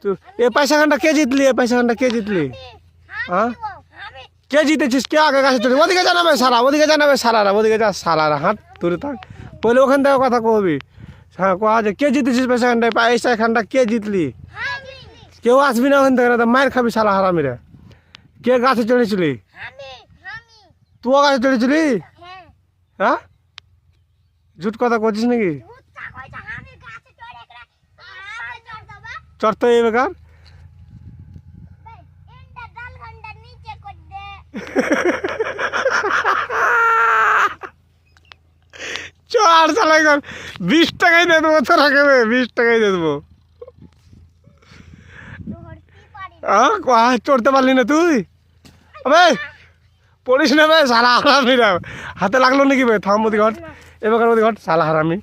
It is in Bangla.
তো এ পয়সা খানটা কে জিতলি? এ পয়সা খানটা কে জিতলি? হ্যাঁ, কে জিতেছিস? কে আগে গাছে চলে? ওদিকে জানাবে সারা, ওদিকে জানাবে সারারা, ওদিকে যা সারারা। হাত তুলে থাক, বলে ওখান থেকে কথা কবি। হ্যাঁ, কোয়া যে কে জিতেছিস পয়সা খানটা? পয়সা খানটা কে জিতলি? কেউ আসবি না ওখান থেকে, না মায়ের খাবি সারা হারামিরা। কে গাছে চড়েছিলি? তুইও গাছে চড়েছিলি? হ্যাঁ, ঝুট কথা করছিস নাকি? চড়তে এই বেকার চড় চালাই কর। 20 টাকাই দিয়ে দেবো তোরা, কেবে 20 টাকাই দিয়ে দেবো। চড়তে পারলি না তুই? আবে পড়িস না বে সালা হারামিরা। হাতে লাগলো নাকি বে? থাম ওদিকে ঘট, এ বেকার ওদিকে ঘট সালা হারামি।